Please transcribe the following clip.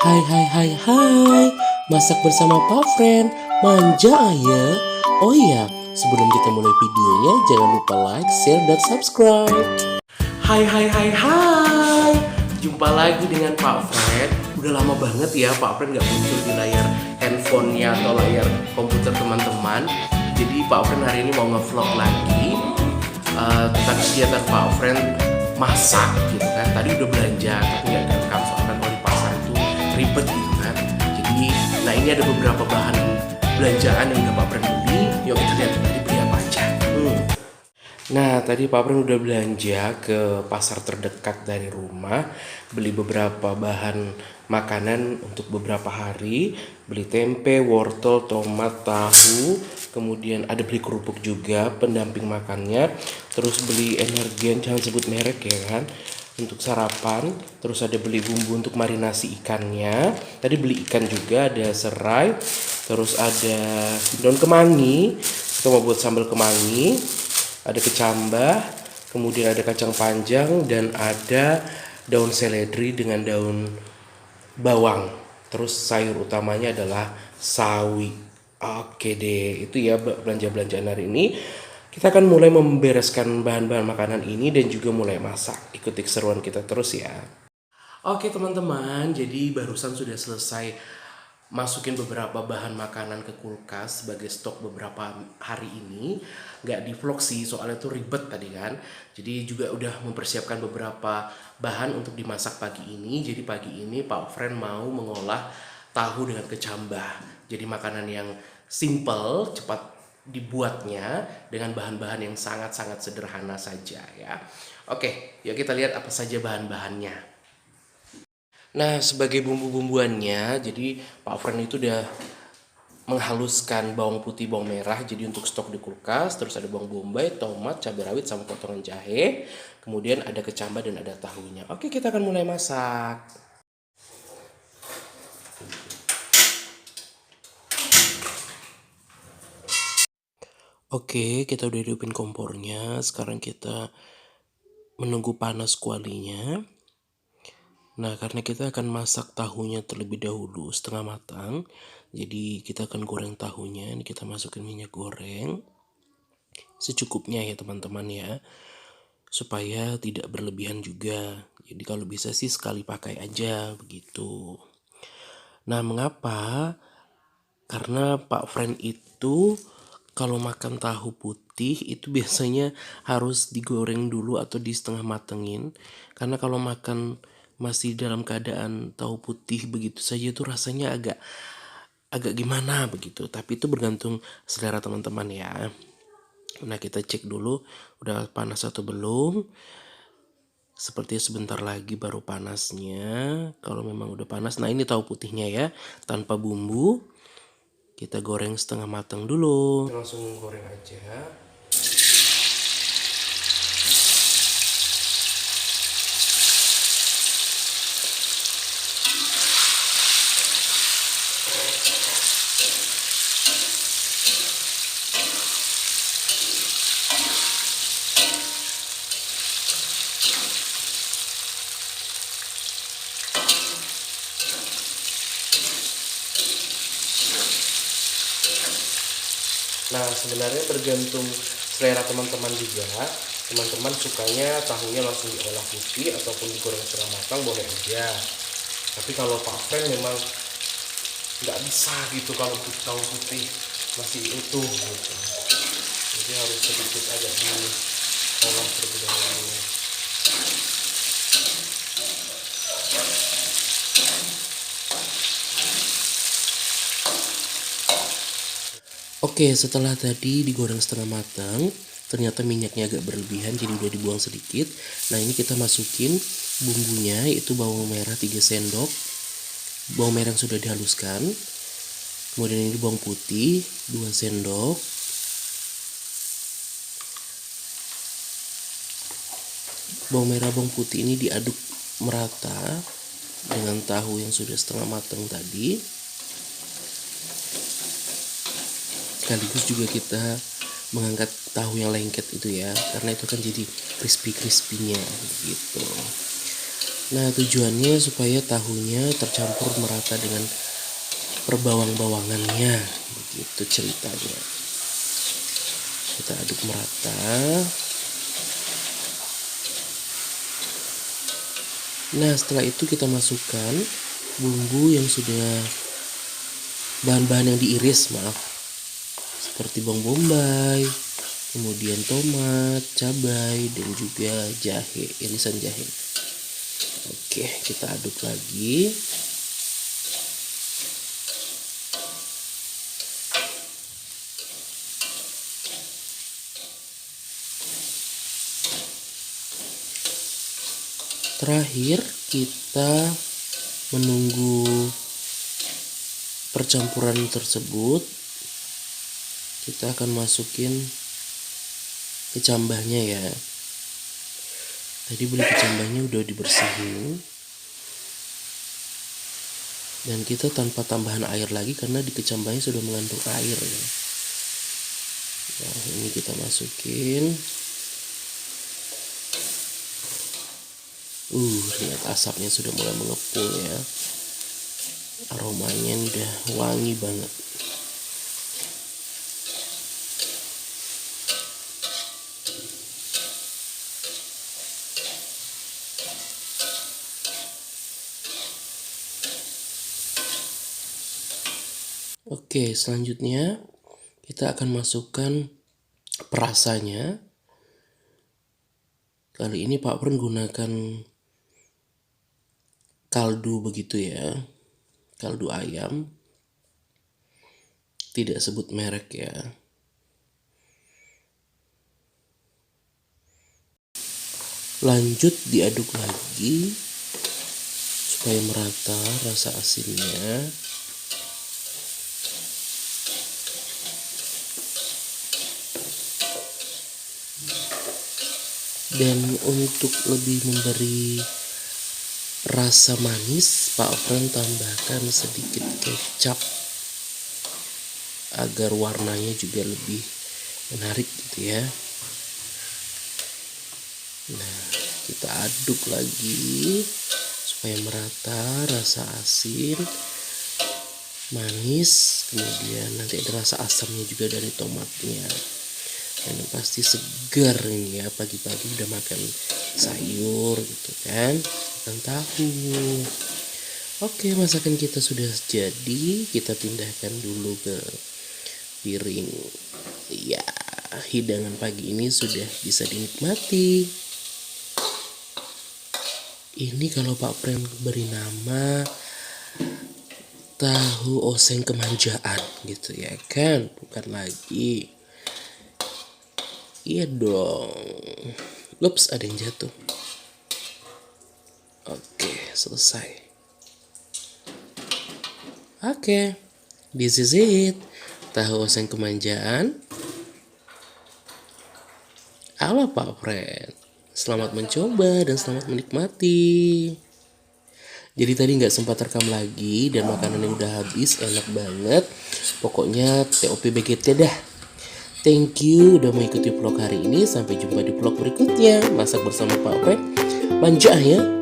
Hai hai hai hai, masak bersama Pak Friend, manja ya. Oh iya, sebelum kita mulai videonya jangan lupa like, share, dan subscribe. Hai hai hai hai, jumpa lagi dengan Pak Fred. Udah lama banget ya Pak Fred nggak muncul di layar handphonenya atau layar komputer teman-teman. Jadi Pak Fred hari ini mau ngevlog lagi tentang kegiatan Pak Fred masak gitu kan. Tadi udah belanja tapi nggak direkam soalnya kalau di pasar itu ribet gitu kan. Jadi, nah ini ada beberapa bahan belanjaan yang udah Pak Fred beli. Yuk kita lihat tadi beli apa aja. Nah, tadi Pak Pren udah belanja ke pasar terdekat dari rumah, beli beberapa bahan makanan untuk beberapa hari, beli tempe, wortel, tomat, tahu, kemudian ada beli kerupuk juga, pendamping makannya, terus beli energen, jangan sebut merek ya kan, untuk sarapan, terus ada beli bumbu untuk marinasi ikannya, tadi beli ikan juga, ada serai, terus ada daun kemangi, kita mau buat sambal kemangi, ada kecambah, kemudian ada kacang panjang, dan ada daun seledri dengan daun bawang. Terus sayur utamanya adalah sawi. Oke deh, itu ya belanja-belanjaan hari ini. Kita akan mulai membereskan bahan-bahan makanan ini dan juga mulai masak. Ikuti keseruan kita terus ya. Oke teman-teman, jadi barusan sudah selesai masukin beberapa bahan makanan ke kulkas sebagai stok beberapa hari ini. Nggak di vlog sih, soalnya tuh ribet tadi kan. Jadi juga udah mempersiapkan beberapa bahan untuk dimasak pagi ini. Jadi pagi ini Pak Friend mau mengolah tahu dengan kecambah. Jadi makanan yang simple, cepat dibuatnya dengan bahan-bahan yang sangat-sangat sederhana saja ya. Oke, yuk kita lihat apa saja bahan-bahannya. Nah, sebagai bumbu-bumbuannya, jadi Pak Friend itu udah menghaluskan bawang putih, bawang merah, jadi untuk stok di kulkas, terus ada bawang bombay, tomat, cabai rawit, sama potongan jahe, kemudian ada kecambah dan ada tahunya. Oke, kita akan mulai masak. Oke, kita udah hidupin kompornya, sekarang kita menunggu panas kualinya. Nah, karena kita akan masak tahunya terlebih dahulu setengah matang, jadi kita akan goreng tahunya. Ini kita masukin minyak goreng secukupnya ya teman-teman ya, supaya tidak berlebihan juga. Jadi kalau bisa sih sekali pakai aja begitu. Nah, mengapa? Karena Pak Friend itu kalau makan tahu putih itu biasanya harus digoreng dulu atau di setengah matengin. Karena kalau makan masih dalam keadaan tahu putih begitu saja itu rasanya agak agak gimana begitu. Tapi itu bergantung selera teman-teman ya. Nah, kita cek dulu udah panas atau belum. Sepertinya sebentar lagi baru panasnya. Kalau memang udah panas, nah ini tahu putihnya ya, tanpa bumbu. Kita goreng setengah matang dulu. Kita langsung goreng aja. Nah, sebenarnya bergantung selera teman-teman juga. Teman-teman sukanya tahunya langsung diolah putih ataupun digoreng setengah matang boleh aja. Tapi kalau Pak Friend memang nggak bisa gitu kalau tahu putih masih utuh gitu. Jadi harus sedikit agak diolah terlebih dahulu. Oke, setelah tadi digoreng setengah matang, ternyata minyaknya agak berlebihan jadi udah dibuang sedikit. Nah, ini kita masukin bumbunya, yaitu bawang merah 3 sendok. Bawang merah yang sudah dihaluskan. Kemudian ini bawang putih 2 sendok. Bawang merah, bawang putih ini diaduk merata dengan tahu yang sudah setengah matang tadi. Sekaligus juga kita mengangkat tahu yang lengket itu ya, karena itu kan jadi crispy-crispy-nya gitu. Nah, tujuannya supaya tahunya tercampur merata dengan perbawang-bawangannya. Begitu ceritanya. Kita aduk merata. Nah, setelah itu kita masukkan bumbu yang sudah bahan-bahan yang diiris, seperti bawang bombay, kemudian tomat, cabai, dan juga jahe, irisan jahe. Oke, kita aduk lagi. Terakhir, kita menunggu percampuran tersebut. Kita akan masukin kecambahnya ya. Tadi beli kecambahnya udah dibersihin. Dan kita tanpa tambahan air lagi karena di kecambahnya sudah mengandung air ya. Nah, ini kita masukin. Lihat asapnya sudah mulai mengepul ya. Aromanya udah wangi banget. Oke, selanjutnya kita akan masukkan perasanya. Kali ini Pak Pren gunakan kaldu begitu ya, kaldu ayam, tidak sebut merek ya. Lanjut diaduk lagi supaya merata rasa asinnya. Dan untuk lebih memberi rasa manis, Pak Pren tambahkan sedikit kecap agar warnanya juga lebih menarik gitu ya. Nah, kita aduk lagi supaya merata rasa asin, manis, kemudian nanti ada rasa asamnya juga dari tomatnya. Dan yang pasti segar ini ya, pagi-pagi udah makan sayur gitu kan, makan tahu. Oke, masakan kita sudah jadi, kita pindahkan dulu ke piring. Ya, hidangan pagi ini sudah bisa dinikmati. Ini kalau Pak Pren beri nama tahu oseng kemanjaan gitu ya kan, bukan lagi. Iya dong. Ups, ada yang jatuh. Oke, selesai. Oke, this is it. Tahu oseng kemanjaan ala Pak Pren. Selamat mencoba dan selamat menikmati. Jadi tadi nggak sempat rekam lagi dan makanannya udah habis, enak banget. Pokoknya TOP BGT dah. Thank you udah mengikuti vlog hari ini. Sampai jumpa di vlog berikutnya. Masak bersama Pak Pren. Manja ya.